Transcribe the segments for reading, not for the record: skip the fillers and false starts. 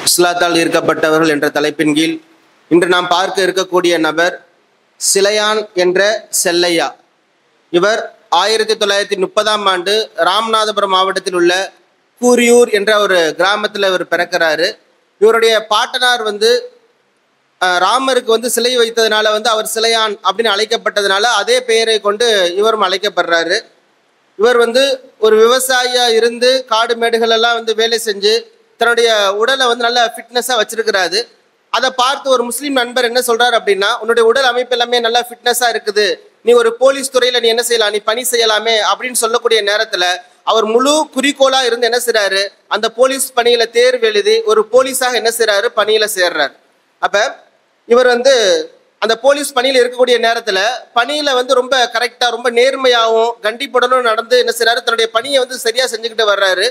இஸ்லாத்தால் ஈர்க்கப்பட்டவர்கள் என்ற தலைப்பின் கீழ் இன்று நாம் பார்க்க இருக்கக்கூடிய நபர் சிலையான் என்ற செல்லையா. இவர் 1930ஆம் ஆண்டு ராமநாதபுரம் மாவட்டத்தில் உள்ள கூரியூர் என்ற ஒரு கிராமத்தில் இவர் பிறக்கிறாரு. இவருடைய பாட்டனார் ராமருக்கு சிலை வைத்ததுனால அவர் சிலையான் அப்படின்னு அழைக்கப்பட்டதுனால அதே பெயரை கொண்டு இவரும் அழைக்கப்படுறாரு. இவர் ஒரு விவசாயியா இருந்து காடு மேடுகள் எல்லாம் வேலை செஞ்சு தன்னுடைய உடலை நல்ல ஃபிட்னஸாக வச்சிருக்கிறாரு. அதை பார்த்து ஒரு முஸ்லீம் நண்பர் என்ன சொல்றாரு அப்படின்னா, உன்னுடைய உடல் அமைப்பு எல்லாமே நல்லா ஃபிட்னஸாக இருக்குது, நீ ஒரு போலீஸ் துறையில் நீ என்ன செய்யலாம், நீ பணி செய்யலாமே அப்படின்னு சொல்லக்கூடிய நேரத்தில் அவர் முழு குறிக்கோளாக இருந்து என்ன செய்றாரு, அந்த போலீஸ் பணியில் தேர்வு எழுதி ஒரு போலீஸாக என்ன செய்றாரு, பணியில் சேர்றாரு. அப்போ இவர் அந்த போலீஸ் பணியில் இருக்கக்கூடிய நேரத்தில் பணியில் ரொம்ப கரெக்டாக ரொம்ப நேர்மையாகவும் கண்டிப்புடனும் நடந்து என்ன செய்றாரு, தன்னுடைய பணியை சரியாக செஞ்சுக்கிட்டு வர்றாரு.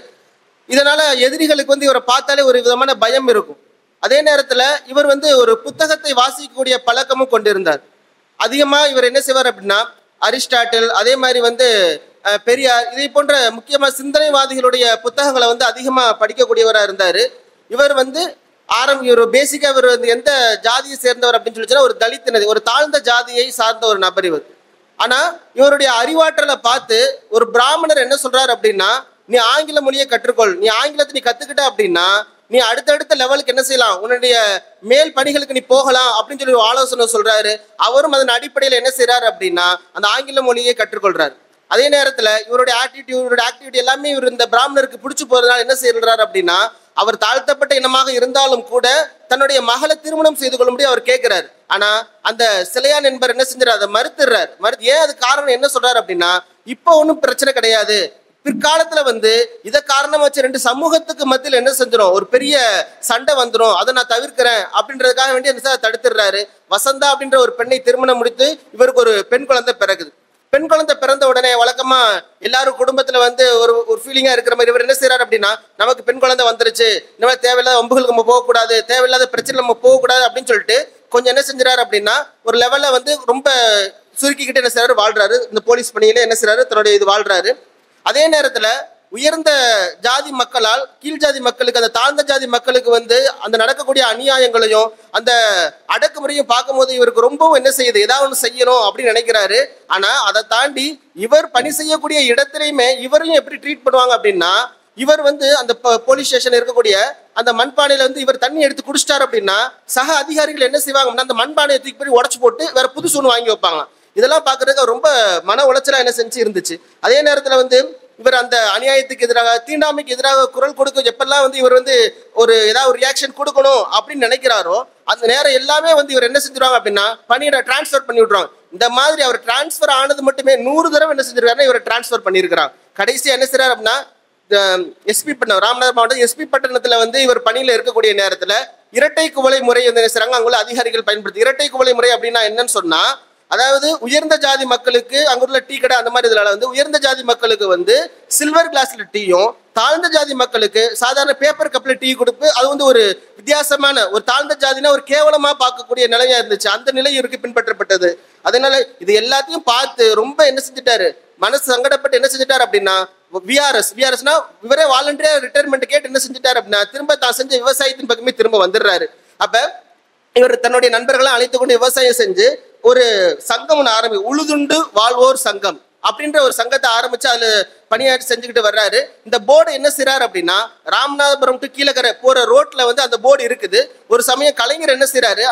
இதனால எதிரிகளுக்கு இவரை பார்த்தாலே ஒரு விதமான பயம் இருக்கும். அதே நேரத்தில் இவர் ஒரு புத்தகத்தை வாசிக்கக்கூடிய பழக்கமும் கொண்டிருந்தார். அதிகமாக இவர் என்ன செய்வார் அப்படின்னா, அரிஸ்டாட்டில் அதே மாதிரி பெரியார் இதை போன்ற முக்கியமாக சிந்தனைவாதிகளுடைய புத்தகங்களை அதிகமாக படிக்கக்கூடியவராக இருந்தார். இவர் இவர் பேசிக்காக இவர் எந்த ஜாதியை சேர்ந்தவர் அப்படின்னு சொல்லிச்சுன்னா ஒரு தலித்தினது ஒரு தாழ்ந்த ஜாதியை சார்ந்த ஒரு நபர் இவர். ஆனால் இவருடைய அறிவாற்றலை பார்த்து ஒரு பிராமணர் என்ன சொல்றாரு அப்படின்னா, நீ ஆங்கில மொழியை கற்றுக்கொள், நீ ஆங்கிலத்தை நீ கத்துக்கிட்ட அப்படின்னா நீ அடுத்தடுத்த லெவலுக்கு என்ன செய்யலாம், உன்னுடைய மேல் பணிகளுக்கு நீ போகலாம் அப்படின்னு சொல்லி ஒரு ஆலோசனை சொல்றாரு. அவரும் அதன் அடிப்படையில் என்ன செய்யறாரு அப்படின்னா அந்த ஆங்கில மொழியை கற்றுக்கொள்றாரு. அதே நேரத்தில் இவருடைய ஆக்டிவிட்டி எல்லாமே இவர் இந்த பிராமணருக்கு பிடிச்சி போறதுனால என்ன செய்யறாரு அப்படின்னா, அவர் தாழ்த்தப்பட்ட இனமாக இருந்தாலும் கூட தன்னுடைய மகளை திருமணம் செய்து கொள்ளும்படி அவர் கேட்கிறார். ஆனா அந்த சிலையான் என்பவர் என்ன செஞ்சார், அதை மறுத்துறார். ஏன் அது காரணம் என்ன சொல்றாரு அப்படின்னா, இப்போ ஒன்றும் பிரச்சனை கிடையாது, பிற்காலத்துல இதை காரணம் வச்சு ரெண்டு சமூகத்துக்கு மத்தியில் என்ன செஞ்சிடும், ஒரு பெரிய சண்டை வந்துடும், அதை நான் தவிர்க்கிறேன் அப்படின்றதுக்காக வேண்டி என்ன தடுத்துடுறாரு. வசந்தா அப்படின்ற ஒரு பெண்ணை திருமணம் முடித்து இவருக்கு ஒரு பெண் குழந்தை பிறகுது. பெண் குழந்தை பிறந்த உடனே வழக்கமா எல்லாரும் குடும்பத்துல ஒரு ஃபீலிங்கா இருக்கிற மாதிரி இவர் என்ன செய்யறாரு அப்படின்னா, நமக்கு பெண் குழந்தை வந்துருச்சு, இந்த மாதிரி தேவையில்லாத வம்புகளுக்கு நம்ம போகக்கூடாது, தேவையில்லாத பிரச்சனை நம்ம போகக்கூடாது அப்படின்னு சொல்லிட்டு கொஞ்சம் என்ன செஞ்சாரு அப்படின்னா ஒரு லெவல்ல ரொம்ப சுருக்கிக்கிட்டு என்ன செய்யறாரு, வாழ்றாரு. இந்த போலீஸ் பணியில என்ன செய்யறாரு, தன்னுடைய இது வாழ்றாரு. அதே நேரத்துல உயர்ந்த ஜாதி மக்களால் கீழ் ஜாதி மக்களுக்கு அந்த தாழ்ந்த ஜாதி மக்களுக்கு அந்த நடக்கக்கூடிய அநியாயங்களையும் அந்த அடக்குமுறையும் பார்க்கும் போது இவருக்கு ரொம்பவும் என்ன செய்யுது, ஏதாவது ஒன்று செய்யணும் அப்படின்னு நினைக்கிறாரு. ஆனா அதை தாண்டி இவர் பணி செய்யக்கூடிய இடத்துலையுமே இவரையும் எப்படி ட்ரீட் பண்ணுவாங்க அப்படின்னா, இவர் அந்த போலீஸ் ஸ்டேஷன் இருக்கக்கூடிய அந்த மண்பானையில இவர் தண்ணி எடுத்து குடிச்சிட்டாரு அப்படின்னா சக அதிகாரிகள் என்ன செய்வாங்க, அந்த மண்பானையை தூக்கி போய் உடச்சு போட்டு வேற புதுசு ஒன்று வாங்கி வைப்பாங்க. இதெல்லாம் பார்க்கறதுக்கு ரொம்ப மன உளைச்சலா என்ன செஞ்சு இருந்துச்சு. அதே நேரத்துல இவர் அந்த அநியாயத்துக்கு எதிராக தீண்டாமைக்கு எதிராக குரல் கொடுக்க எப்பெல்லாம் இவர் ஒரு ஏதாவது ஒரு ரியாக்ஷன் கொடுக்கணும் அப்படின்னு நினைக்கிறாரோ அந்த நேரம் எல்லாமே இவர் என்ன செஞ்சிருவாங்க அப்படின்னா பணியிட டிரான்ஸ்ஃபர் பண்ணி விட்ருவாங்க. இந்த மாதிரி அவர் டிரான்ஸ்ஃபர் ஆனது மட்டுமே 100 தடவை என்ன செஞ்சிருக்காருன்னா இவர் டிரான்ஸ்ஃபர் பண்ணியிருக்கிறாங்க. கடைசியா என்ன செய்யறாரு அப்படின்னா எஸ்பி பட்டணம் ராமநாதபுரம் மாவட்டம் எஸ்பி பட்டணத்துல இவர் பணியில இருக்கக்கூடிய நேரத்துல இரட்டை குவளை முறை என்ன செய்றாங்க அங்குள்ள அதிகாரிகள் பயன்படுத்தி. இரட்டை குவளை முறை அப்படின்னா என்னன்னு சொன்னா, அதாவது உயர்ந்த ஜாதி மக்களுக்கு அங்குள்ள டீ கடை அந்த மாதிரி இதனால உயர்ந்த ஜாதி மக்களுக்கு சில்வர் கிளாஸ்ல டீயும், தாழ்ந்த ஜாதி மக்களுக்கு சாதாரண பேப்பர் கப்ல டீ கொடுப்பு. அது ஒரு வித்தியாசமான ஒரு தாழ்ந்த ஜாதினா ஒரு கேவலமா பார்க்கக்கூடிய நிலையா இருந்துச்சு. அந்த நிலை இவருக்கு பின்பற்றப்பட்டது. அதனால இது எல்லாத்தையும் பார்த்து ரொம்ப என்ன செஞ்சுட்டாரு, மனசு சங்கடப்பட்டு என்ன செஞ்சுட்டாரு அப்படின்னா விஆர்எஸ்னா இவரே வாலண்டியரா ரிட்டையர்மெண்ட் கேட்டு என்ன செஞ்சுட்டாரு அப்படின்னா திரும்ப தான் செஞ்ச விவசாயத்தின் பக்கமே திரும்ப வந்துடுறாரு. அப்ப இவர் தன்னுடைய நண்பர்களை அழைத்து கொண்டு விவசாயம் செஞ்சு ஒரு சங்கம் உழுதுண்டு வாழ்வோர் சங்கம் அப்படின்ற ஒரு சங்கத்தை ஆரம்பிச்சு அதுல பணியாற்றி செஞ்சுக்கிட்டு வர்றாரு. இந்த போர்டு என்ன செய்யறாரு அப்படின்னா, ராமநாதபுரம் டு கீழக்கரை போற ரோட்ல அந்த போர்டு இருக்குது. ஒரு சமயம் கலைஞர் என்ன செய்யறாரு,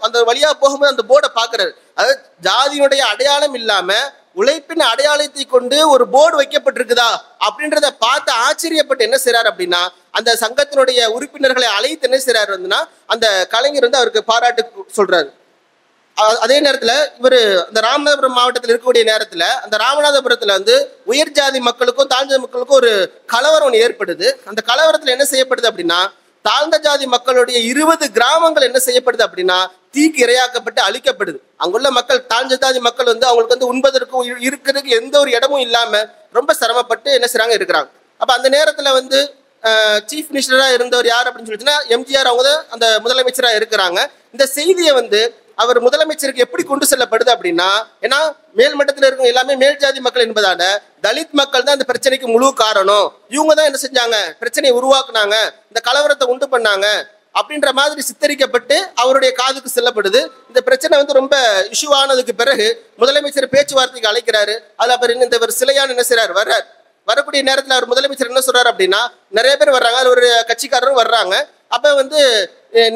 அந்த வழியா போகும்போது அந்த போர்டை பாக்குறாரு. அதாவது ஜாதியினுடைய அடையாளம் இல்லாம உழைப்பின் அடையாளத்தை கொண்டு ஒரு போர்டு வைக்கப்பட்டிருக்குதா அப்படின்றத பார்த்து ஆச்சரியப்பட்டு என்ன செய்யறாரு அப்படின்னா அந்த சங்கத்தினுடைய உறுப்பினர்களை அழைத்து என்ன செய்யறாரு அந்த கலைஞர் அவருக்கு பாராட்டு சொல்றாரு. அதே நேரத்துல இவர் அந்த ராமநாதபுரம் மாவட்டத்தில் இருக்கக்கூடிய நேரத்துல அந்த ராமநாதபுரத்துல உயர் ஜாதி மக்களுக்கும் தாழ்ந்த மக்களுக்கும் ஒரு கலவரம் ஏற்படுது. அந்த கலவரத்துல என்ன செய்யப்படுது அப்படின்னா தாழ்ந்த ஜாதி மக்களுடைய 20 கிராமங்கள் என்ன செய்யப்படுது அப்படின்னா தீக்கு இரையாக்கப்பட்டு அழிக்கப்படுது. அங்குள்ள மக்கள் தாழ்ந்த ஜாதி மக்கள் அவங்களுக்கு உண்பதற்கும் இருக்கிறதுக்கு எந்த ஒரு இடமும் இல்லாம ரொம்ப சிரமப்பட்டு என்ன செய்றாங்க இருக்கிறாங்க. அப்ப அந்த நேரத்துல சீஃப் மினிஸ்டரா இருந்தவர் யார் அப்படின்னு சொல்லிச்சுன்னா எம்ஜிஆர். அவங்க தான் அந்த முதலமைச்சராக இருக்கிறாங்க. இந்த செய்தியை அவர் முதலமைச்சருக்கு எப்படி கொண்டு செல்லப்படுது அப்படின்னா, ஏன்னா மேல்மட்டத்தில் இருக்கும் எல்லாமே மேல் ஜாதி மக்கள் என்பதால தலித் மக்கள் தான் இந்த பிரச்சனைக்கு முழு காரணம். இவங்க தான் என்ன செஞ்சாங்க, பிரச்சனையை உருவாக்குனாங்க, இந்த கலவரத்தை உண்டு பண்ணாங்க. அப்படின்ற மாதிரி சித்தரிக்கப்பட்டு அவருடைய காதுக்கு செல்லப்படுது. இந்த பிரச்சனை வந்து ரொம்ப இஷ்யூ ஆனதுக்கு பிறகு முதலமைச்சர் பேச்சுவார்த்தைக்கு அழைக்கிறாரு. அதுல அப்புறம் இந்த சிலையான் என்ன செய்றாரு, வர்றார். வரக்கூடிய நேரத்தில் அவர் முதலமைச்சர் என்ன சொல்றாரு அப்படின்னா, நிறைய பேர் வர்றாங்க, அது ஒரு கட்சிக்காரரும் வர்றாங்க. அப்ப வந்து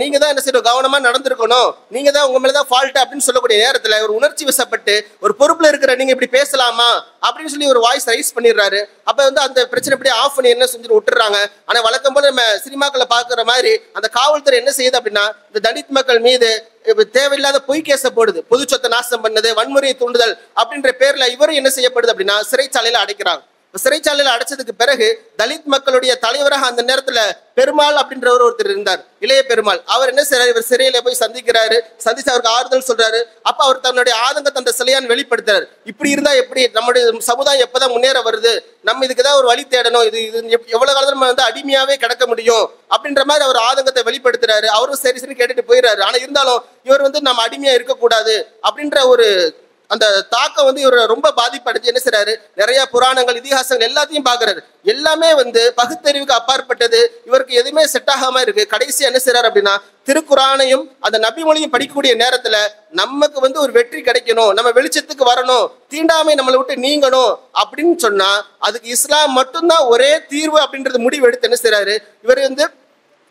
நீங்க தான் என்ன செய்யணும், கவனமா நடந்திருக்கணும், நீங்க தான் உங்க மேலதான் ஃபால்ட் அப்படின்னு சொல்லக்கூடிய நேரத்துல ஒரு உணர்ச்சி வசப்பட்டு ஒரு பொறுப்புல இருக்கிற நீங்க இப்படி பேசலாமா அப்படின்னு சொல்லி ஒரு வாய்ஸ் ரைஸ் பண்ணிடுறாரு. அப்ப வந்து அந்த பிரச்சனை இப்படி ஆஃப் பண்ணி என்ன செஞ்சு விட்டுறாங்க. ஆனா வழக்கம் போல நம்ம சினிமாக்களை பாக்குற மாதிரி அந்த காவல்துறை என்ன செய்யுது அப்படின்னா, இந்த தலித் மக்கள் மீது தேவையில்லாத பொய் கேச போடுது. பொது சொத்தை நாசம் பண்ணது, வன்முறையை தூண்டுதல் அப்படின்ற பேர்ல இவரும் என்ன செய்யப்படுது அப்படின்னா சிறைச்சாலையில அடைக்கிறாங்க. சிறைச்சாலையில அடைச்சதுக்கு பிறகு தலித் மக்களுடைய தலைவராக அந்த நேரத்துல பெருமாள் அப்படின்ற ஒருத்தர் இருந்தார், இளைய பெருமாள். அவர் என்ன செய்யறாரு, இவர் சிறையில போய் சந்திக்கிறாரு. சந்திச்சு அவருக்கு ஆறுதல் சொல்றாரு. அப்ப அவர் தன்னுடைய ஆதங்கத்தை அந்த சிலையான் வெளிப்படுத்துறாரு. இப்படி இருந்தா எப்படி, நம்முடைய சமுதாயம் எப்பதான் முன்னேற வருது, நம்ம இதுக்குதான் ஒரு வழி தேடணும், இது எவ்வளவு காலத்துல நம்ம வந்து அடிமையாவே கிடக்க முடியும் அப்படின்ற மாதிரி அவர் ஆதங்கத்தை வெளிப்படுத்துறாரு. அவரும் சரி சரி கேட்டுட்டு போயிடுறாரு. ஆனா இருந்தாலும் இவர் வந்து நம்ம அடிமையா இருக்கக்கூடாது அப்படின்ற ஒரு அந்த தாக்கம் வந்து இவர் ரொம்ப பாதிப்படைஞ்சு என்ன செய்றாரு, நிறைய புராணங்கள் இதிகாசங்கள் எல்லாத்தையும் பாக்குறாரு. எல்லாமே வந்து பகுத்தறிவுக்கு அப்பாற்பட்டது, இவருக்கு எதுவுமே செட் ஆகாம இருக்கு. கடைசி என்ன செய்றாரு அப்படின்னா, திருக்குரானையும் அந்த நபி மொழியும் படிக்கக்கூடிய நேரத்துல நமக்கு வந்து ஒரு வெற்றி கிடைக்கணும், நம்ம வெளிச்சத்துக்கு வரணும், தீண்டாமை நம்மளை விட்டு நீங்கணும் அப்படின்னு சொன்னா அதுக்கு இஸ்லாம் மட்டும்தான் ஒரே தீர்வு அப்படின்றது முடிவு எடுத்து என்ன செய்றாரு, இவர் வந்து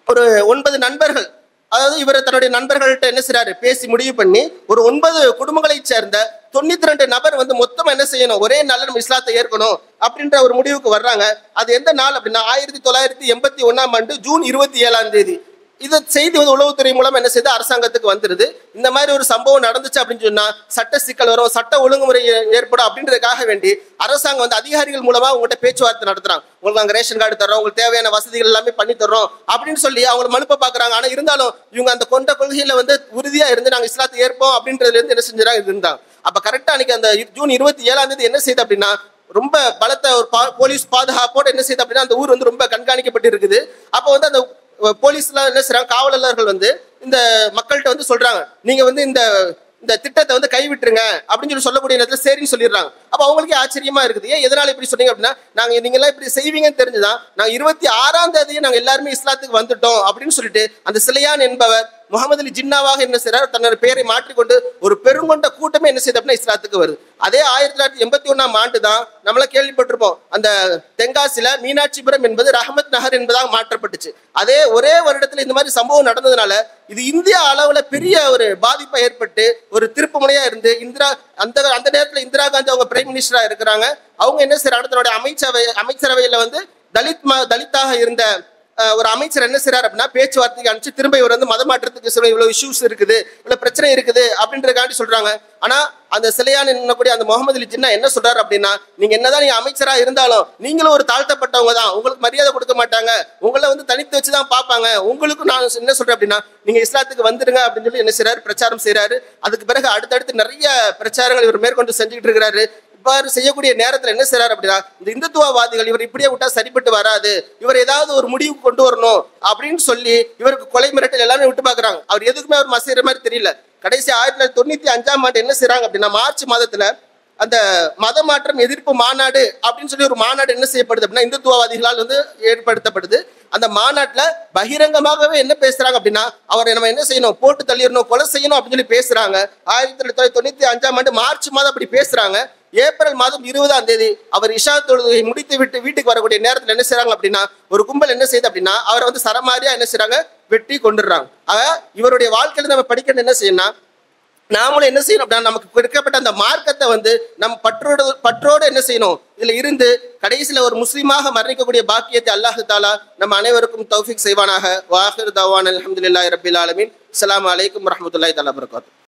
ஒரு 9 நண்பர்கள், அதாவது இவர் தன்னுடைய நண்பர்கள்ட்ட என்ன செய்றாரு, பேசி முடிவு பண்ணி ஒரு 9 குடும்பங்களை சேர்ந்த 92 நபர் வந்து மொத்தமா என்ன செய்யணும், ஒரே நாள்ல நம்ம இஸ்லாத்தை ஏற்கணும் அப்படின்ற ஒரு முடிவுக்கு வர்றாங்க. அது எந்த நாள் அப்படின்னா 1981 ஜூன் 27 இது செய்தி வந்து உளவுத்துறை மூலம் என்ன செய்து அரசாங்கத்துக்கு வந்துருது. இந்த மாதிரி ஒரு சம்பவம் நடந்துச்சு அப்படின்னு சொன்னா சட்ட சிக்கல் வரும், சட்ட ஒழுங்குமுறை ஏற்படும் அப்படின்றதுக்காக வேண்டி அரசாங்கம் வந்து அதிகாரிகள் மூலமா உங்கள்கிட்ட பேச்சுவார்த்தை நடத்துறாங்க. உங்களுக்கு நாங்க ரேஷன் கார்டு தர்றோம், உங்களுக்கு தேவையான வசதிகள் எல்லாமே பண்ணி தர்றோம் அப்படின்னு சொல்லி அவங்க மனுப்ப பாக்குறாங்க. ஆனா இருந்தாலும் இவங்க அந்த கொண்ட கொள்கையில வந்து உறுதியா இருந்து நாங்க இஸ்லாத்தை ஏற்போம் அப்படின்றதுல இருந்து என்ன செஞ்சாங்க இருந்தாங்க. அப்ப கரெக்டா அன்னைக்கு அந்த ஜூன் 27 என்ன செய்யுது அப்படின்னா, ரொம்ப பலத்த ஒரு போலீஸ் பாதுகாப்போட என்ன செய்யுது அப்படின்னா அந்த ஊர் வந்து ரொம்ப கண்காணிக்கப்பட்டு இருக்குது. அப்ப வந்து அந்த போலீஸ்லாம் என்ன செய்றாங்க, காவலர்கள் வந்து இந்த மக்கள்கிட்ட வந்து சொல்றாங்க, நீங்க வந்து இந்த திட்டத்தை வந்து கைவிட்டுருங்க அப்படின்னு சொல்லக்கூடிய நேரத்தில் சரின்னு சொல்லிடுறாங்க. அப்ப அவங்களுக்கே ஆச்சரியமா இருக்குது, ஏன் எதனால இப்படி சொன்னீங்க அப்படின்னா, நீங்க எல்லாம் இப்படி செய்வீங்கன்னு தெரிஞ்சுதான் நாங்க 26 நாங்க எல்லாருமே இஸ்லாத்துக்கு வந்துட்டோம் அப்படின்னு சொல்லிட்டு அந்த சிலையான் என்பவர் முகமது அலி ஜின்னாவாக என்ன செய்றார், தன்னோட பெயரை மாற்றிக்கொண்டு ஒரு பெருங்கொண்ட கூட்டமே என்ன செய்யுது அப்படின்னா இஸ்லாத்துக்கு வருது. அதே 1981 தான் நம்மள கேள்விப்பட்டிருப்போம், அந்த தென்காசியில மீனாட்சிபுரம் என்பது ரஹமத் நகர் என்பதாக மாற்றப்பட்டுச்சு. அதே ஒரே வருடத்துல இந்த மாதிரி சம்பவம் நடந்ததுனால இது இந்தியா அளவுல பெரிய ஒரு பாதிப்பை ஏற்பட்டு ஒரு திருப்பு முனையா இருந்து அந்த நேரத்துல இந்திரா காந்தி அவங்க பிரைம் மினிஸ்டரா இருக்கிறாங்க. அவங்க என்ன செய்யறாங்க, தன்னுடைய அமைச்சரவையில வந்து தலித்தாக இருந்த ஒரு அமைச்சர் என்ன செய்றாரு அப்படின்னா பேச்சுவார்த்தைக்கு அனுப்பிச்சு திரும்ப இவர் வந்து மதமாற்றத்துக்கு சொல்ல இவ்வளவு இஷ்யூஸ் இருக்குது, இவ்வளவு பிரச்சனை இருக்குது அப்படின்றதுக்காண்டி சொல்றாங்க. ஆனா அந்த சிலையான் என்னக்கூடிய அந்த முகமது அலி ஜின்னா என்ன சொல்றாரு அப்படின்னா, நீங்க என்னதான் நீங்க அமைச்சரா இருந்தாலும் நீங்களும் ஒரு தாழ்த்தப்பட்டவங்க தான், உங்களுக்கு மரியாதை கொடுக்க மாட்டாங்க, உங்களை வந்து தனித்து வச்சுதான் பார்ப்பாங்க, உங்களுக்கு நான் என்ன சொல்றேன் அப்படின்னா நீங்க இஸ்லாத்துக்கு வந்துருங்க அப்படின்னு சொல்லி என்ன செய்றாரு, பிரச்சாரம் செய்யறாரு. அதுக்கு பிறகு அடுத்தடுத்து நிறைய பிரச்சாரங்கள் இவர் மேற்கொண்டு செஞ்சுக்கிட்டு இருக்கிறாரு. இவ்வாறு செய்யக்கூடிய நேரத்தில் என்ன செய்றாரு அப்படின்னா, இந்த இந்துத்துவவாதிகள் இவர் இப்படியே விட்டா சரிப்பட்டு வராது, இவர் ஏதாவது ஒரு முடிவு கொண்டு வரணும் அப்படின்னு சொல்லி இவருக்கு கொலை மிரட்டல் எல்லாமே விட்டு பாக்குறாங்க. அவர் எதுக்குமே அவர் மசைற மாதிரி தெரியல. கடைசி 1995 என்ன செய்றாங்க அப்படின்னா, மார்ச் மாதத்துல அந்த மத மாற்றம் எதிர்ப்பு மாநாடு அப்படின்னு சொல்லி ஒரு மாநாடு என்ன செய்யப்படுது அப்படின்னா இந்துத்துவவாதிகளால் வந்து ஏற்படுத்தப்படுது. அந்த மாநாட்டுல பகிரங்கமாகவே என்ன பேசுறாங்க அப்படின்னா, அவரை நம்ம என்ன செய்யணும், போட்டு தள்ளிடணும், கொலை செய்யணும் அப்படின்னு சொல்லி பேசுறாங்க. 1995 மார்ச் மாதம் அப்படி பேசுறாங்க. ஏப்ரல் மாதம் 20 அவர் இஷா தொழுகை முடித்து விட்டு வீட்டுக்கு வரக்கூடிய நேரத்தில் என்ன செய்றாங்க அப்படின்னா, ஒரு கும்பல் என்ன செய்யுது அப்படின்னா அவரை வந்து சரமாரியா என்ன செய்றாங்க, வெட்டி கொண்டுடுறாங்க. இவருடைய வாழ்க்கையில நம்ம படிக்கிறது என்ன செய்யணும்னா, நாமளும் என்ன செய்யணும் அப்படின்னா நமக்கு கொடுக்கப்பட்ட அந்த மார்க்கத்தை வந்து நம்ம பற்றோடு என்ன செய்யணும், இதுல இருந்து கடைசியில ஒரு முஸ்லீமாக மரணிக்கக்கூடிய பாக்கியத்தை அல்லாஹ் தஆலா நம்ம அனைவருக்கும் தௌஃபீக் செய்வானாக. வாஹிர் தவான் அல்ஹம்துலில்லாஹி ரப்பில் ஆலமீன். அஸ்ஸலாமு அலைக்கும் வரஹ்மத்துல்லாஹி தஆலா வபரகாத்துஹு.